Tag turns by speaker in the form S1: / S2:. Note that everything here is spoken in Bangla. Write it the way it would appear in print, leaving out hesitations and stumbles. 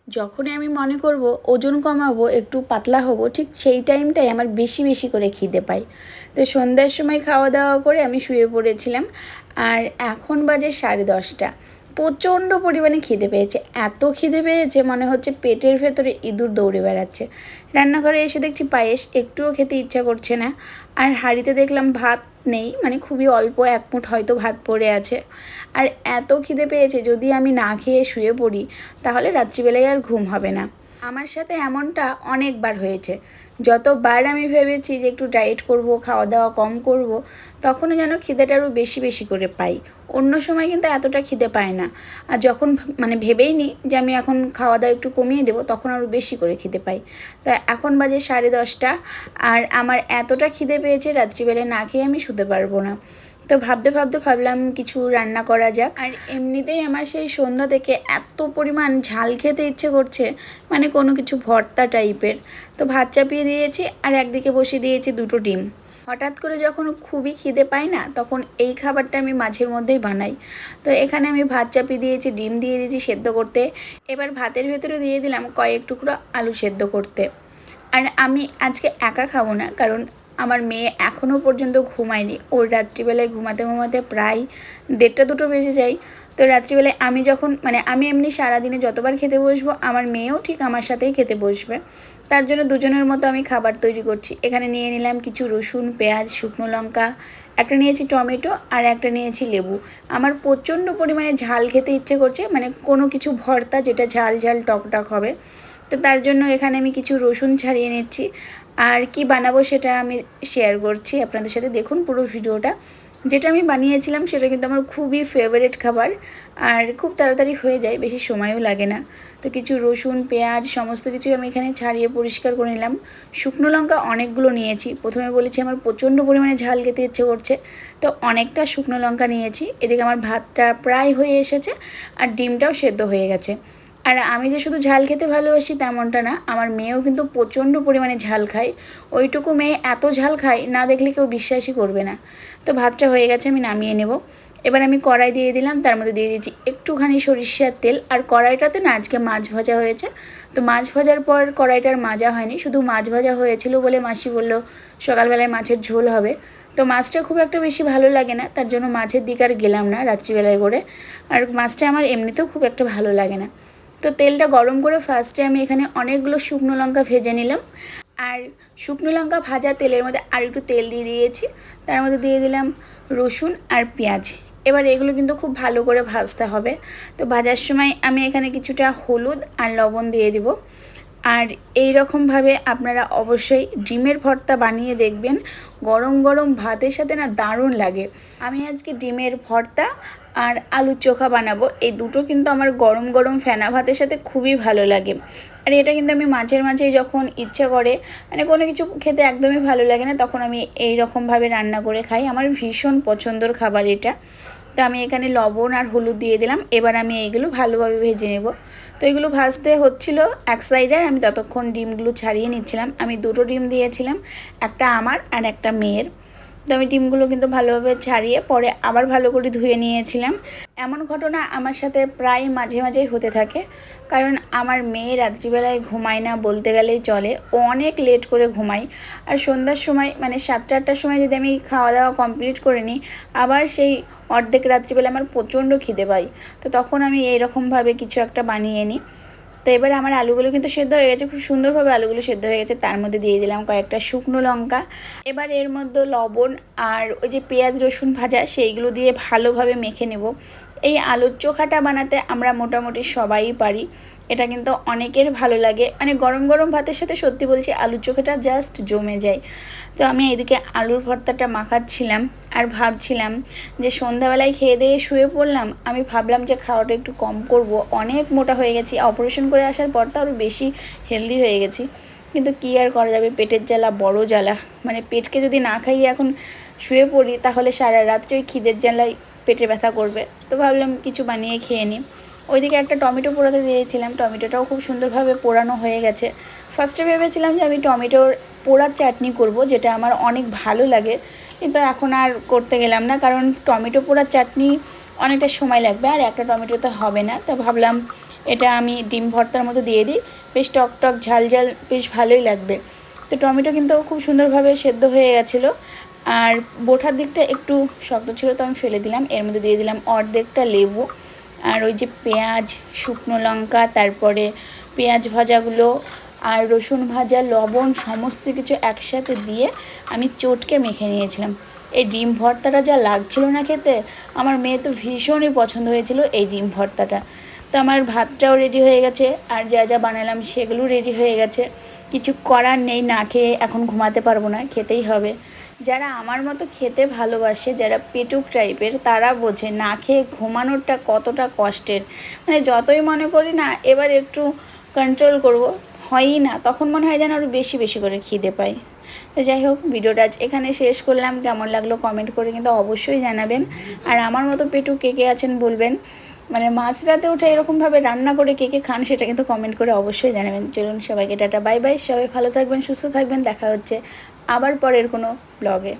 S1: যখনই আমি মনে করব ওজন কমাবো, একটু পাতলা হব, ঠিক সেই টাইমটাই আমার বেশি বেশি করে খিদে পায়। তো সন্ধ্যার সময় খাওয়া দাওয়া করে আমি শুয়ে পড়েছিলাম, আর এখন বাজে 10:30। প্রচণ্ড পরিমাণে খিদে পেয়েছে, এত খিদে পেয়েছে মনে হচ্ছে পেটের ভেতরে ইঁদুর দৌড়ে বেড়াচ্ছে। রান্নাঘরে এসে দেখছি পায়েস, একটুও খেতে ইচ্ছা করছে না। আর হাঁড়িতে দেখলাম ভাত নেই, মানে খুবই অল্প, এক মুঠ হয়তো ভাত পড়ে আছে। আর এত খিদে পেয়েছে, যদি আমি না খেয়ে শুয়ে পড়ি তাহলে রাত্রিবেলায় আর ঘুম হবে না। আমার সাথে এমনটা অনেকবার হয়েছে। যতবার আমি ভেবেছি যে একটু ডায়েট করব, খাওয়া দাওয়া কম করব, তখনও যেন খিদেটা আরও বেশি বেশি করে পাই। অন্য সময় কিন্তু এতটা খিদে পায় না। আর যখন মানে ভেবেই নিই যে আমি এখন খাওয়া দাওয়া একটু কমিয়ে দেবো, তখন আরও বেশি করে খিদে পাই। তা এখন বাজে 10:30, আর আমার এতটা খিদে পেয়েছে রাত্রিবেলায় না খেয়ে আমি শুতে পারবো না। তো ভাবতে ভাবতে ভাবলাম কিছু রান্না করা যাক। আর এমনিতেই আমার সেই সন্ধ্যা থেকে এত পরিমাণ ঝাল খেতে ইচ্ছে করছে, মানে কোনো কিছু ভর্তা টাইপের। তো ভাত চাপিয়ে দিয়েছি, আর একদিকে বসিয়ে দিয়েছি 2টো ডিম। হঠাৎ করে যখন খুবই খিদে পাই না, তখন এই খাবারটা আমি মাঝের মধ্যেই বানাই। তো এখানে আমি ভাত চাপিয়ে দিয়েছি, ডিম দিয়ে দিয়েছি সেদ্ধ করতে। এবার ভাতের ভেতরে দিয়ে দিলাম কয়েক টুকরো আলু সেদ্ধ করতে। আর আমি আজকে একা খাবো না, কারণ আমার মেয়ে এখনও পর্যন্ত ঘুমায়নি। ওর রাত্রিবেলায় ঘুমাতে ঘুমাতে প্রায় 1:30-2টো বেজে যায়। তো রাত্রিবেলায় আমি যখন মানে আমি এমনি সারাদিনে যতবার খেতে বসবো, আমার মেয়েও ঠিক আমার সাথেই খেতে বসবে। তার জন্য দুজনের মতো আমি খাবার তৈরি করছি। এখানে নিয়ে নিলাম কিছু রসুন, পেঁয়াজ, শুকনো লঙ্কা, একটা নিয়েছি টমেটো, আর একটা নিয়েছি লেবু। আমার প্রচণ্ড পরিমাণে ঝাল খেতে ইচ্ছে করছে, মানে কোনো কিছু ভর্তা যেটা ঝাল ঝাল টক টক হবে। তো তার জন্য এখানে আমি কিছু রসুন ছাড়িয়ে নিচ্ছি। আর কি বানাবো সেটা আমি শেয়ার করছি আপনাদের সাথে, দেখুন পুরো ভিডিওটা। যেটা আমি বানিয়েছিলাম সেটা কিন্তু আমার খুবই ফেভারিট খাবার, আর খুব তাড়াতাড়ি হয়ে যায়, বেশি সময়ও লাগে না। তো কিছু রসুন, পেঁয়াজ সমস্ত কিছু আমি এখানে ছাড়িয়ে পরিষ্কার করে নিলাম। শুকনো লঙ্কা অনেকগুলো নিয়েছি, প্রথমে বলেছি আমার প্রচণ্ড পরিমাণে ঝাল খেতে ইচ্ছে করছে, তো অনেকটা শুকনো লঙ্কা নিয়েছি। এদিকে আমার ভাতটা প্রায় হয়ে এসেছে, আর ডিমটাও সেদ্ধ হয়ে গেছে। আর আমি যে শুধু ঝাল খেতে ভালোবাসি তেমনটা না, আমার মেয়েও কিন্তু প্রচণ্ড পরিমাণে ঝাল খায়। ওইটুকু মেয়ে এত ঝাল খায়, না দেখলে কেউ বিশ্বাসই করবে না। তো ভাতটা হয়ে গেছে, আমি নামিয়ে নেব। এবার আমি কড়াই দিয়ে দিলাম, তার মধ্যে দিয়ে দিয়েছি একটুখানি সরিষার তেল। আর কড়াইটাতে না আজকে মাছ ভাজা হয়েছে। তো মাছ ভাজার পর কড়াইটার মাজা হয়নি, শুধু মাছ ভাজা হয়েছিল বলে মাসি বললো সকালবেলায় মাছের ঝোল হবে। তো মাছটা খুব একটা বেশি ভালো লাগে না, তার জন্য মাছের দিকে আর গেলাম না রাত্রিবেলায় করে। আর মাছটা আমার এমনিতেও খুব একটা ভালো লাগে না। তো তেলটা গরম করে ফার্স্টে আমি এখানে অনেকগুলো শুকনো লঙ্কা ভেজে নিলাম। আর শুকনো লঙ্কা ভাজা তেলের মধ্যে আর একটু তেল দিয়ে দিয়েছি, তার মধ্যে দিয়ে দিলাম রসুন আর পেঁয়াজ। এবার এগুলো কিন্তু খুব ভালো করে ভাজতে হবে। তো ভাজার সময় আমি এখানে কিছুটা হলুদ আর লবণ দিয়ে দিব। আর এই রকমভাবে আপনারা অবশ্যই ডিমের ভর্তা বানিয়ে দেখবেন, গরম গরম ভাতের সাথে না দারুণ লাগে। আমি আজকে ডিমের ভর্তা আর আলুর চোখা বানাবো, এই দুটো কিন্তু আমার গরম গরম ফেনা ভাতের সাথে খুবই ভালো লাগে। আর এটা কিন্তু আমি মাঝে মাঝে যখন ইচ্ছে করে, মানে কোনো কিছু খেতে একদমই ভালো লাগে না, তখন আমি এই রকমভাবে রান্না করে খাই। আমার ভীষণ পছন্দের খাবার এটা। তো আমি এখানে লবণ আর হলুদ দিয়ে দিলাম। এবার আমি এইগুলো ভালোভাবে ভেজে নেব। তো এগুলো ভাজতে হচ্ছিল এক সাইডে, আমি ততক্ষণ ডিমগুলো ছাড়িয়ে নিচ্ছিলাম। আমি 2টো ডিম দিয়েছিলাম, একটা আমার আর একটা মেয়ের। তো আমি ডিমগুলো কিন্তু ভালোভাবে ছাড়িয়ে পরে আবার ভালো করে ধুয়ে নিয়েছিলাম। এমন ঘটনা আমার সাথে প্রায় মাঝে মাঝেই হতে থাকে, কারণ আমার মেয়ে রাত্রিবেলায় ঘুমায় না বলতে গেলেই চলে। ও অনেক লেট করে ঘুমায়। আর সন্ধ্যার সময় মানে 7টা-8টার সময় যদি আমি খাওয়া দাওয়া কমপ্লিট করে নিই, আবার সেই অর্ধেক রাত্রিবেলা আমার প্রচণ্ড খিদে পায়। তো তখন আমি এইরকমভাবে কিছু একটা বানিয়ে নিই। তো এবার আমার আলুগুলো কিন্তু সেদ্ধ হয়ে গেছে, খুব সুন্দরভাবে আলুগুলো সেদ্ধ হয়ে গেছে। তার মধ্যে দিয়ে দিলাম কয়েকটা শুকনো লঙ্কা। এবার এর মধ্যে লবণ আর ওই যে পেঁয়াজ রসুন ভাজা সেইগুলো দিয়ে ভালোভাবে মেখে নেব। এই আলুর চোখাটা বানাতে আমরা মোটামুটি সবাই পারি, এটা কিন্তু অনেকের ভালো লাগে। মানে গরম গরম ভাতের সাথে সত্যি বলছি আলুর চোখাটা জাস্ট জমে যায়। তো আমি এদিকে আলুর ভর্তাটা মাখাচ্ছিলাম, আর ভাবছিলাম যে সন্ধ্যাবেলায় খেয়ে দিয়ে শুয়ে পড়লাম, আমি ভাবলাম যে খাওয়াটা একটু কম করব। অনেক মোটা হয়ে গেছি, অপারেশন করে আসার পর তো আরও বেশি হেলদি হয়ে গেছি। কিন্তু কী আর করা যাবে, পেটের জ্বালা বড় জ্বালা। মানে পেটকে যদি না খাইয়ে এখন শুয়ে পড়ি, তাহলে সারা রাত্রে ওই খিদের জ্বালায় পেটে ব্যথা করবে। তো ভাবলাম কিছু বানিয়ে খেয়ে নিই। ওইদিকে একটা টমেটো পোড়াতে দিয়েছিলাম, টমেটোটাও খুব সুন্দরভাবে পোড়ানো হয়ে গেছে। ফার্স্টে ভেবেছিলাম যে আমি টমেটোর পোড়ার চাটনি করব, যেটা আমার অনেক ভালো লাগে, কিন্তু এখন আর করতে গেলাম না, কারণ টমেটো পোড়ার চাটনি অনেকটা সময় লাগবে, আর একটা টমেটোতে হবে না। তো ভাবলাম এটা আমি ডিম ভর্তার মতো দিয়ে দিই, বেশ টক টক ঝাল ঝাল বেশ ভালোই লাগবে। তো টমেটো কিন্তু খুব সুন্দরভাবে সেদ্ধ হয়ে গেছিলো, আর বোটার দিকটা একটু শক্ত ছিল তো আমি ফেলে দিলাম। এর মধ্যে দিয়ে দিলাম অর্ধেকটা লেবু, আর ওই যে পেঁয়াজ, শুকনো লঙ্কা, তারপরে পেঁয়াজ ভাজাগুলো আর রসুন ভাজা, লবণ সমস্ত কিছু একসাথে দিয়ে আমি চটকে মেখে নিয়েছিলাম। এই ডিম ভর্তাটা যা লাগছিল না খেতে, আমার মেয়ে তো ভীষণই পছন্দ হয়েছিল এই ডিম ভর্তাটা। তো আমার ভাতটাও রেডি হয়ে গেছে, আর যা যা বানালাম সেগুলো রেডি হয়ে গেছে। কিছু করার নেই, না খেয়ে এখন ঘুমাতে পারবো না, খেতেই হবে। যারা আমার মতো খেতে ভালোবাসে, যারা পেটুক টাইপের, তারা বোঝে না খেয়ে ঘুমানোটা কতটা কষ্টের। মানে যতই মনে করি না এবার একটু কন্ট্রোল করব, হয়ই না, তখন মনে হয় যেন আরও বেশি বেশি করে খিদে পায়। তো যাই হোক, ভিডিওটা আজ এখানে শেষ করলাম। কেমন লাগলো কমেন্ট করে কিন্তু অবশ্যই জানাবেন। আর আমার মতো পেটুক কে কে আছেন বলবেন, মানে মাঝরাতে উঠে এরকমভাবে রান্না করে কে কে খান সেটা কিন্তু কমেন্ট করে অবশ্যই জানাবেন। চলুন সবাইকে টাটা বাই বাই, সবাই ভালো থাকবেন, সুস্থ থাকবেন, দেখা হচ্ছে আবার পরের কোনো ব্লগে।